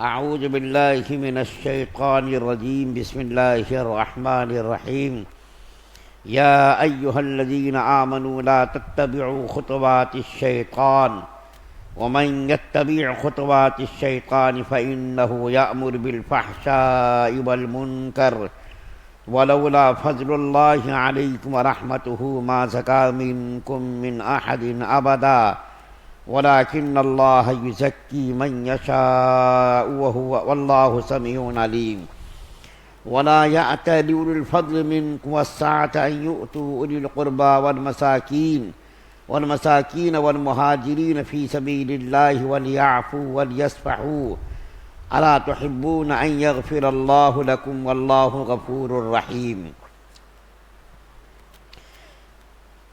اعوذ باللہ من الشیطان الرجیم بسم اللہ الرحمن الرحیم یا ایہا الذین آمنوا لا تتبعوا خطوات الشیطان ومن يتبع خطوات الشیطان فإنه يأمر بالفحشاء والمنکر ولولا فضل اللہ علیکم ورحمتہ ما زکا منکم من احد ابدا ولكن الله يزكي من يشاء والله سميع عليم ولا يأتل أولو الفضل منكم والسعة أن يؤتوا أولي القربى والمساكين والمهاجرين في سبيل الله وليعفوا وليصفحوا ألا تحبون أن يغفر الله لكم والله غفور رحيم۔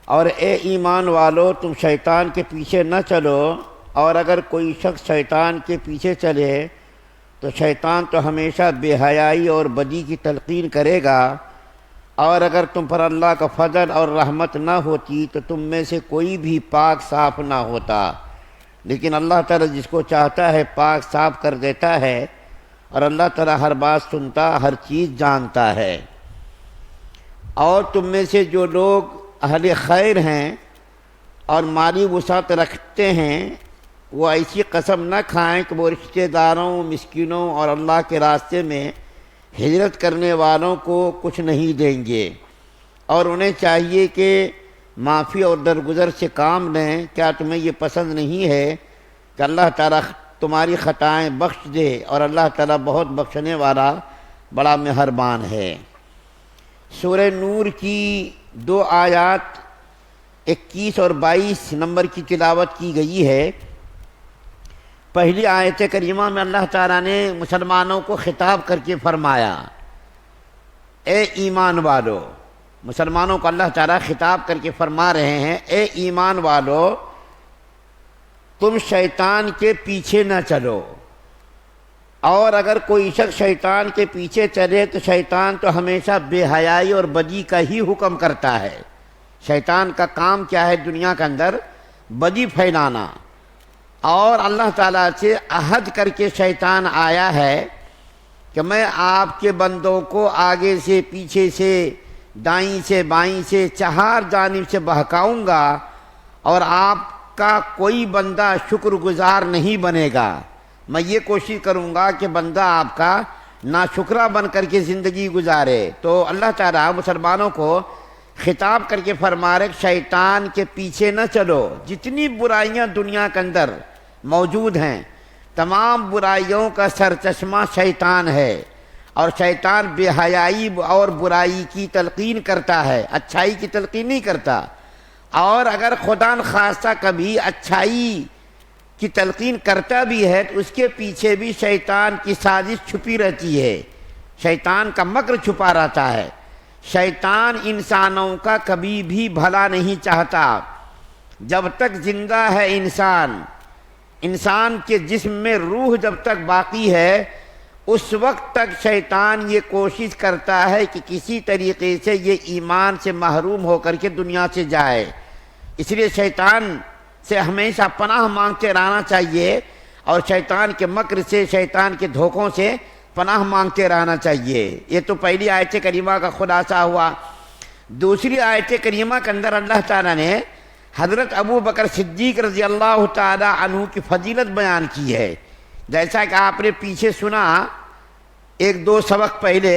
اور اے ایمان والو، تم شیطان کے پیچھے نہ چلو، اور اگر کوئی شخص شیطان کے پیچھے چلے تو شیطان تو ہمیشہ بے حیائی اور بدی کی تلقین کرے گا، اور اگر تم پر اللہ کا فضل اور رحمت نہ ہوتی تو تم میں سے کوئی بھی پاک صاف نہ ہوتا، لیکن اللہ تعالیٰ جس کو چاہتا ہے پاک صاف کر دیتا ہے، اور اللہ تعالیٰ ہر بات سنتا، ہر چیز جانتا ہے۔ اور تم میں سے جو لوگ اہل خیر ہیں اور مالی وسعت رکھتے ہیں، وہ ایسی قسم نہ کھائیں کہ وہ رشتہ داروں، مسکینوں اور اللہ کے راستے میں ہجرت کرنے والوں کو کچھ نہیں دیں گے، اور انہیں چاہیے کہ معافی اور درگزر سے کام لیں۔ کیا تمہیں یہ پسند نہیں ہے کہ اللہ تعالیٰ تمہاری خطائیں بخش دے، اور اللہ تعالیٰ بہت بخشنے والا بڑا مہربان ہے۔ سورہ نور کی 2 آیات 21 اور 22 نمبر کی تلاوت کی گئی ہے۔ پہلی آیت کریمہ میں اللہ تعالیٰ نے مسلمانوں کو خطاب کر کے فرمایا، اے ایمان والو۔ مسلمانوں کو اللہ تعالیٰ خطاب کر کے فرما رہے ہیں، اے ایمان والو، تم شیطان کے پیچھے نہ چلو، اور اگر کوئی شخص شیطان کے پیچھے چلے تو شیطان تو ہمیشہ بے حیائی اور بدی کا ہی حکم کرتا ہے۔ شیطان کا کام کیا ہے دنیا کے اندر؟ بدی پھیلانا۔ اور اللہ تعالیٰ سے عہد کر کے شیطان آیا ہے کہ میں آپ کے بندوں کو آگے سے، پیچھے سے، دائیں سے، بائیں سے، چہار جانب سے بہکاؤں گا، اور آپ کا کوئی بندہ شکر گزار نہیں بنے گا۔ میں یہ کوشش کروں گا کہ بندہ آپ کا ناشکرہ بن کر کے زندگی گزارے۔ تو اللہ تعالیٰ مسلمانوں کو خطاب کر کے فرما رہے کہ شیطان کے پیچھے نہ چلو۔ جتنی برائیاں دنیا کے اندر موجود ہیں، تمام برائیوں کا سرچشمہ شیطان ہے، اور شیطان بے حیائی اور برائی کی تلقین کرتا ہے، اچھائی کی تلقین نہیں کرتا۔ اور اگر خدا نخواستہ کبھی اچھائی کی تلقین کرتا بھی ہے تو اس کے پیچھے بھی شیطان کی سازش چھپی رہتی ہے، شیطان کا مکر چھپا رہتا ہے۔ شیطان انسانوں کا کبھی بھی بھلا نہیں چاہتا۔ جب تک زندہ ہے انسان کے جسم میں روح جب تک باقی ہے، اس وقت تک شیطان یہ کوشش کرتا ہے کہ کسی طریقے سے یہ ایمان سے محروم ہو کر کے دنیا سے جائے۔ اس لیے شیطان سے ہمیشہ پناہ مانگتے رہنا چاہیے، اور شیطان کے مکر سے، شیطان کے دھوکوں سے پناہ مانگتے رہنا چاہیے۔ یہ تو پہلی آیت کریمہ کا خلاصہ ہوا۔ دوسری آیت کریمہ کے اندر اللہ تعالیٰ نے حضرت ابو بکر صدیق رضی اللہ تعالیٰ عنہ کی فضیلت بیان کی ہے۔ جیسا کہ آپ نے پیچھے سنا 1-2 سبق پہلے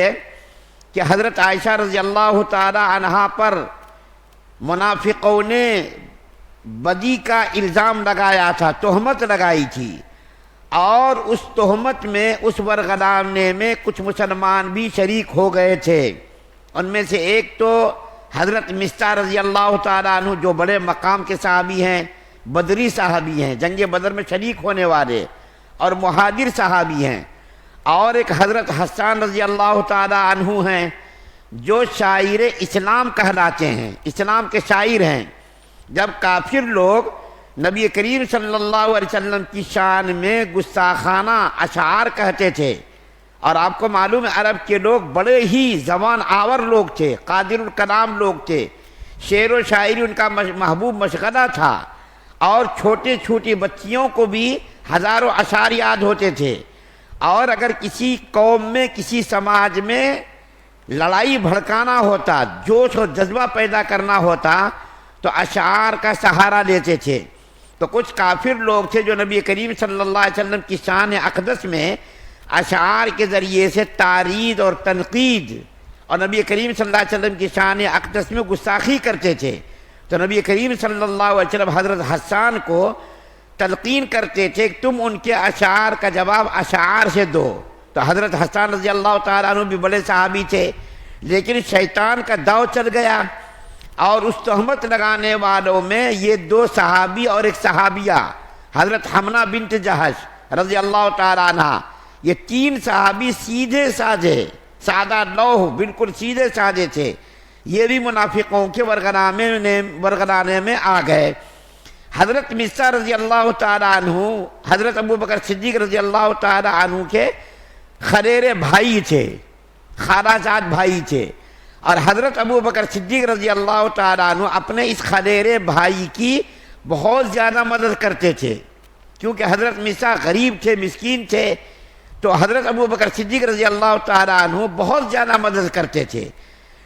کہ حضرت عائشہ رضی اللہ تعالیٰ عنہا پر منافقوں نے بدی کا الزام لگایا تھا، تہمت لگائی تھی، اور اس تہمت میں، اس ورغلانے میں کچھ مسلمان بھی شریک ہو گئے تھے۔ ان میں سے ایک تو حضرت مصطح رضی اللہ تعالیٰ عنہ، جو بڑے مقام کے صحابی ہیں، بدری صحابی ہیں، جنگ بدر میں شریک ہونے والے اور مہاجر صحابی ہیں، اور ایک حضرت حسان رضی اللہ تعالیٰ عنہ ہیں، جو شاعر اسلام کہلاتے ہیں، اسلام کے شاعر ہیں۔ جب کافر لوگ نبی کریم صلی اللہ علیہ وسلم کی شان میں گستاخانہ اشعار کہتے تھے، اور آپ کو معلوم ہے عرب کے لوگ بڑے ہی زبان آور لوگ تھے، قادر الکلام لوگ تھے، شعر و شاعری ان کا محبوب مشغلہ تھا، اور چھوٹے چھوٹی بچیوں کو بھی ہزاروں اشعار یاد ہوتے تھے، اور اگر کسی قوم میں کسی سماج میں لڑائی بھڑکانا ہوتا، جوش اور جذبہ پیدا کرنا ہوتا تو اشعار کا سہارا لیتے تھے۔ تو کچھ کافر لوگ تھے جو نبی کریم صلی اللہ علیہ وسلم کی شان اقدس میں اشعار کے ذریعے سے تعرید اور تنقید اور نبی کریم صلی اللہ علیہ وسلم کی شان اقدس میں گستاخی کرتے تھے۔ تو نبی کریم صلی اللہ علیہ وسلم حضرت حسان کو تلقین کرتے تھے کہ تم ان کے اشعار کا جواب اشعار سے دو۔ تو حضرت حسان رضی اللہ تعالیٰ عنہ بھی بڑے صحابی تھے، لیکن شیطان کا داؤ چل گیا اور اس تہمت لگانے والوں میں یہ دو صحابی اور ایک صحابیہ حضرت حمنہ بنت جہش رضی اللہ تعالیٰ عنہ، یہ تین صحابی سیدھے سادھے سادہ لوح بالکل سیدھے سادھے تھے، یہ بھی منافقوں کے ورگلانے میں آ گئے۔ حضرت مصعب رضی اللہ تعالیٰ عنہ حضرت ابوبکر صدیق رضی اللہ تعالیٰ عنہ کے خلیرے بھائی تھے، خالہ زاد بھائی تھے، اور حضرت ابوبکر صدیق رضی اللہ تعالیٰ عنہ اپنے اس خلیرے بھائی کی بہت زیادہ مدد کرتے تھے، کیونکہ حضرت مصعب غریب تھے، مسکین تھے، تو حضرت ابوبکر صدیق رضی اللہ تعالیٰ عنہ بہت زیادہ مدد کرتے تھے۔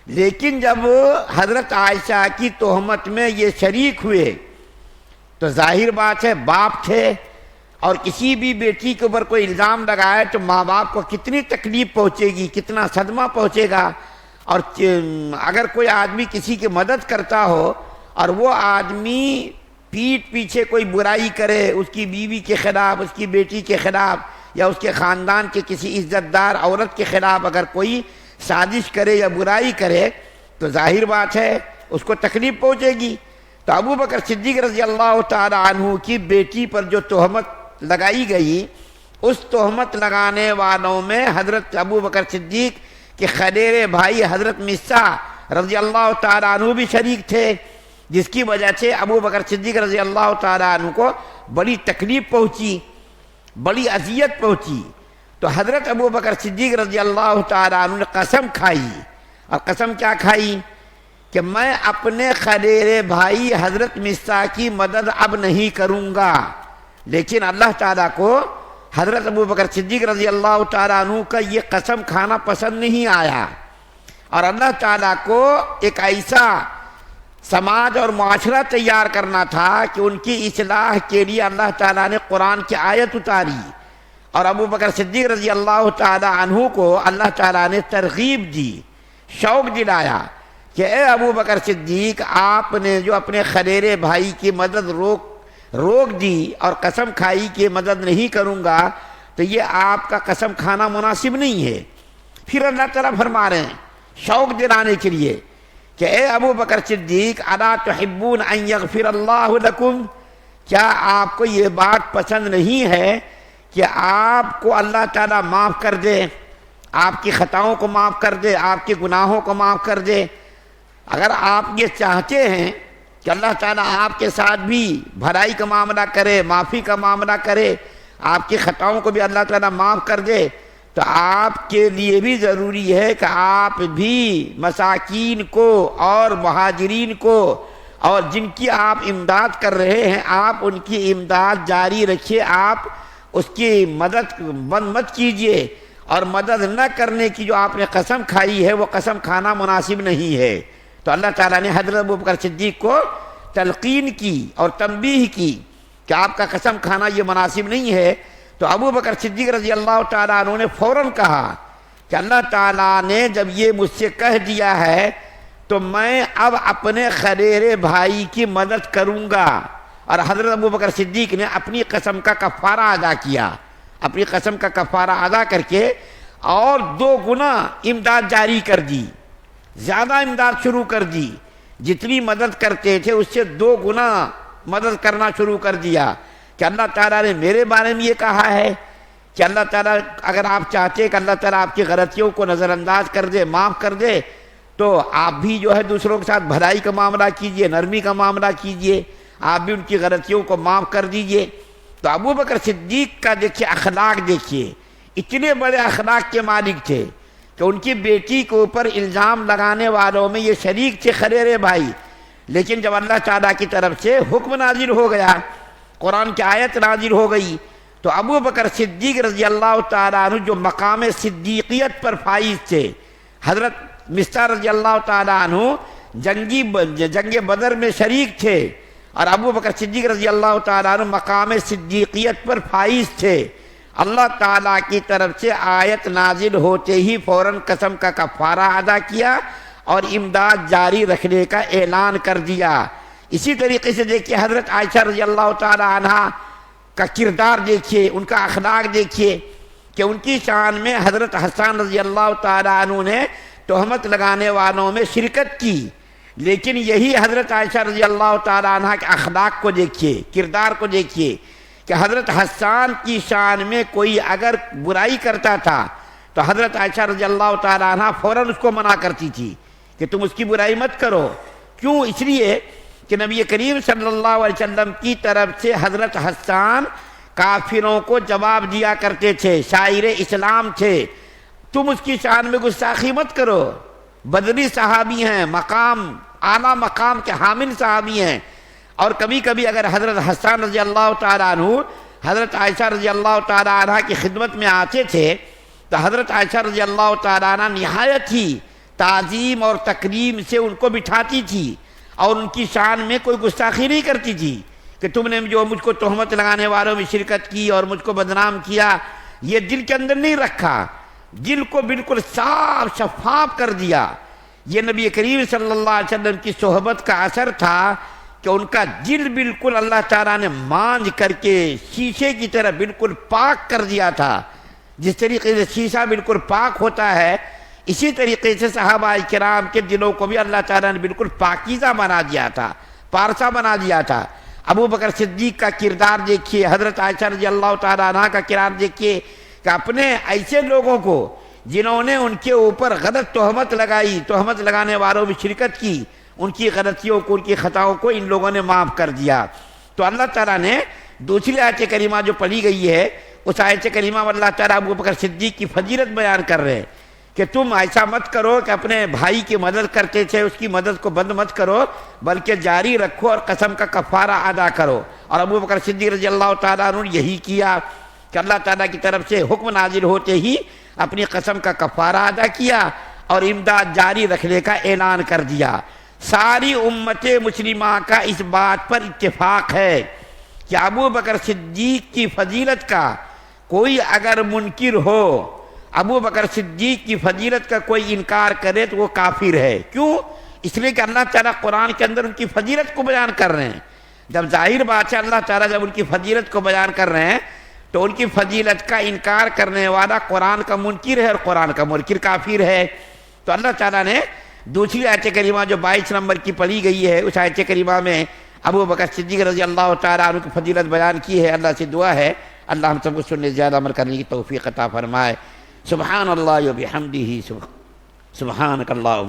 لیکن جب حضرت عائشہ کی تہمت میں یہ شریک ہوئے تو ظاہر بات ہے باپ تھے، اور کسی بھی بیٹی کے اوپر کوئی الزام لگائے تو ماں باپ کو کتنی تکلیف پہنچے گی، کتنا صدمہ پہنچے گا۔ اور اگر کوئی آدمی کسی کی مدد کرتا ہو اور وہ آدمی پیٹھ پیچھے کوئی برائی کرے، اس کی بیوی کے خلاف، اس کی بیٹی کے خلاف، یا اس کے خاندان کے کسی عزت دار عورت کے خلاف اگر کوئی سازش کرے یا برائی کرے تو ظاہر بات ہے اس کو تکلیف پہنچے گی۔ تو ابوبکر صدیق رضی اللہ تعالی عنہ کی بیٹی پر جو تہمت لگائی گئی، اس تہمت لگانے والوں میں حضرت ابوبکر صدیق کے خلیرے بھائی حضرت مصعب رضی اللہ تعالی عنہ بھی شریک تھے، جس کی وجہ سے ابوبکر صدیق رضی اللہ تعالی عنہ کو بڑی تکلیف پہنچی، بڑی اذیت پہنچی۔ تو حضرت ابوبکر صدیق رضی اللہ تعالی عنہ نے قسم کھائی، اور قسم کیا کھائی کہ میں اپنے خلیرے بھائی حضرت مصعب کی مدد اب نہیں کروں گا۔ لیکن اللہ تعالیٰ کو حضرت ابوبکر صدیق رضی اللہ تعالیٰ عنہ کا یہ قسم کھانا پسند نہیں آیا، اور اللہ تعالیٰ کو ایک ایسا سماج اور معاشرہ تیار کرنا تھا کہ ان کی اصلاح کے لیے اللہ تعالیٰ نے قرآن کی آیت اتاری، اور ابوبکر صدیق رضی اللہ تعالیٰ عنہ کو اللہ تعالیٰ نے ترغیب دی، شوق دلایا کہ اے ابوبکر صدیق، آپ نے جو اپنے خلیرے بھائی کی مدد روک دی اور قسم کھائی کہ مدد نہیں کروں گا، تو یہ آپ کا قسم کھانا مناسب نہیں ہے۔ پھر اللہ تعالیٰ فرما رہے ہیں شوق دلانے کے لیے کہ اے ابوبکر صدیق، الا تحبون ان یغفر اللہ لکم، کیا آپ کو یہ بات پسند نہیں ہے کہ آپ کو اللہ تعالیٰ معاف کر دے، آپ کی خطاؤں کو معاف کر دے، آپ کے گناہوں کو معاف کر دے؟ اگر آپ یہ چاہتے ہیں کہ اللہ تعالیٰ آپ کے ساتھ بھی بھلائی کا معاملہ کرے، معافی کا معاملہ کرے، آپ کی خطاؤں کو بھی اللہ تعالیٰ معاف کر دے، تو آپ کے لیے بھی ضروری ہے کہ آپ بھی مساکین کو اور مہاجرین کو اور جن کی آپ امداد کر رہے ہیں، آپ ان کی امداد جاری رکھیے، آپ اس کی مدد بند مت کیجیے، اور مدد نہ کرنے کی جو آپ نے قسم کھائی ہے وہ قسم کھانا مناسب نہیں ہے۔ تو اللہ تعالیٰ نے حضرت ابوبکر صدیق کو تلقین کی اور تنبیہ کی کہ آپ کا قسم کھانا یہ مناسب نہیں ہے۔ تو ابوبکر صدیق رضی اللہ تعالیٰ عنہ نے فوراً کہا کہ اللہ تعالیٰ نے جب یہ مجھ سے کہہ دیا ہے تو میں اب اپنے خلیرے بھائی کی مدد کروں گا۔ اور حضرت ابوبکر صدیق نے اپنی قسم کا کفارہ ادا کیا، اپنی قسم کا کفارہ ادا کر کے اور 2 گنا امداد جاری کر دی، زیادہ امداد شروع کر دی، جتنی مدد کرتے تھے اس سے 2 گنا مدد کرنا شروع کر دیا، کہ اللہ تعالیٰ نے میرے بارے میں یہ کہا ہے کہ اللہ تعالیٰ اگر آپ چاہتے کہ اللہ تعالیٰ آپ کی غلطیوں کو نظر انداز کر دے، معاف کر دے، تو آپ بھی جو ہے دوسروں کے ساتھ بھلائی کا معاملہ کیجئے، نرمی کا معاملہ کیجئے، آپ بھی ان کی غلطیوں کو معاف کر دیجئے۔ تو ابوبکر صدیق کا دیکھیے اخلاق، دیکھیے اتنے بڑے اخلاق کے مالک تھے کہ ان کی بیٹی کے اوپر الزام لگانے والوں میں یہ شریک تھے خلیرے بھائی، لیکن جب اللہ تعالیٰ کی طرف سے حکم نازل ہو گیا، قرآن کی آیت نازل ہو گئی، تو ابو بکر صدیق رضی اللہ تعالیٰ عنہ جو مقام صدیقیت پر فائز تھے، حضرت مصطفیٰ رضی اللہ تعالیٰ عنہ جنگ بدر میں شریک تھے، اور ابو بکر صدیق رضی اللہ تعالیٰ عنہ مقام صدیقیت پر فائز تھے۔ اللہ تعالیٰ کی طرف سے آیت نازل ہوتے ہی فوراً قسم کا کفارہ ادا کیا اور امداد جاری رکھنے کا اعلان کر دیا۔ اسی طریقے سے دیکھیے حضرت عائشہ رضی اللہ تعالیٰ عنہ کا کردار دیکھیے، ان کا اخلاق دیکھیے کہ ان کی شان میں حضرت حسان رضی اللہ تعالیٰ عنہ نے تہمت لگانے والوں میں شرکت کی، لیکن یہی حضرت عائشہ رضی اللہ تعالیٰ عنہ کے اخلاق کو دیکھیے، کردار کو دیکھیے کہ حضرت حسان کی شان میں کوئی اگر برائی کرتا تھا تو حضرت عائشہ رضی اللہ تعالیٰ عنہ فوراً اس کو منع کرتی تھی کہ تم اس کی برائی مت کرو۔ کیوں؟ اس لیے کہ نبی کریم صلی اللہ علیہ وسلم کی طرف سے حضرت حسان کافروں کو جواب دیا کرتے تھے، شاعر اسلام تھے، تم اس کی شان میں گستاخی مت کرو، بدری صحابی ہیں، اعلیٰ مقام کے حامل صحابی ہیں۔ اور کبھی کبھی اگر حضرت حسان رضی اللہ تعالیٰ عنہ حضرت عائشہ رضی اللہ تعالیٰ عنہ کی خدمت میں آتے تھے تو حضرت عائشہ رضی اللہ تعالیٰ عنہ نہایت ہی تعظیم اور تکریم سے ان کو بٹھاتی تھی اور ان کی شان میں کوئی گستاخی نہیں کرتی تھی کہ تم نے جو مجھ کو تہمت لگانے والوں میں شرکت کی اور مجھ کو بدنام کیا، یہ دل کے اندر نہیں رکھا، دل کو بالکل صاف شفاف کر دیا۔ یہ نبی کریم صلی اللہ علیہ وسلم کی صحبت کا اثر تھا کہ ان کا دل بالکل اللہ تعالیٰ نے مانج کر کے شیشے کی طرح بالکل پاک کر دیا تھا۔ جس طریقے سے شیشہ بالکل پاک ہوتا ہے، اسی طریقے سے صحابہ کرام کے دلوں کو بھی اللہ تعالیٰ نے بالکل پاکیزہ بنا دیا تھا، پارسا بنا دیا تھا۔ ابو بکر صدیق کا کردار دیکھیے، حضرت عائشہ رضی اللہ تعالیٰ عنہ کا کردار دیکھیے کہ اپنے ایسے لوگوں کو جنہوں نے ان کے اوپر غلط تہمت لگائی، تہمت لگانے والوں میں شرکت کی، ان کی غلطیوں کو، ان کی خطاؤں کو ان لوگوں نے معاف کر دیا۔ تو اللہ تعالیٰ نے دوسری آیت کریمہ جو پڑھی گئی ہے، اس آیت کریمہ میں اللہ تعالیٰ ابو بکر صدیق کی فضیلت بیان کر رہے ہیں کہ تم ایسا مت کرو کہ اپنے بھائی کی مدد کرتے تھے اس کی مدد کو بند مت کرو، بلکہ جاری رکھو اور قسم کا کفارہ ادا کرو۔ اور ابو بکر صدیق رضی اللہ تعالیٰ عنہ نے یہی کیا کہ اللہ تعالیٰ کی طرف سے حکم نازل ہوتے ہی اپنی قسم کا کفارہ ادا کیا اور امداد جاری رکھنے کا اعلان کر دیا۔ ساری امت مسلمہ کا اس بات پر اتفاق ہے کہ ابو بکر صدیق کی فضیلت کا کوئی اگر منکر ہو، ابو بکر صدیق کی فضیلت کا کوئی انکار کرے تو وہ کافر ہے۔ کیوں؟ اس لیے کہ اللہ تعالیٰ قرآن کے اندر ان کی فضیلت کو بیان کر رہے ہیں۔ جب ظاہر بات ہے اللہ تعالیٰ جب ان کی فضیلت کو بیان کر رہے ہیں تو ان کی فضیلت کا انکار کرنے والا قرآن کا منکر ہے اور قرآن کا منکر کافر ہے۔ تو اللہ تعالیٰ نے دوسری آیت کریمہ جو 22 نمبر کی پڑھی گئی ہے، اس آیت کریمہ میں ابو بکر صدیق رضی اللہ تعالیٰ عنہ کی فضیلت بیان کی ہے۔ اللہ سے دعا ہے اللہ ہم سب کو سننے زیادہ عمل کرنے کی توفیق عطا فرمائے۔ سبحان اللہ و بحمدہ، سبحانک اللہ۔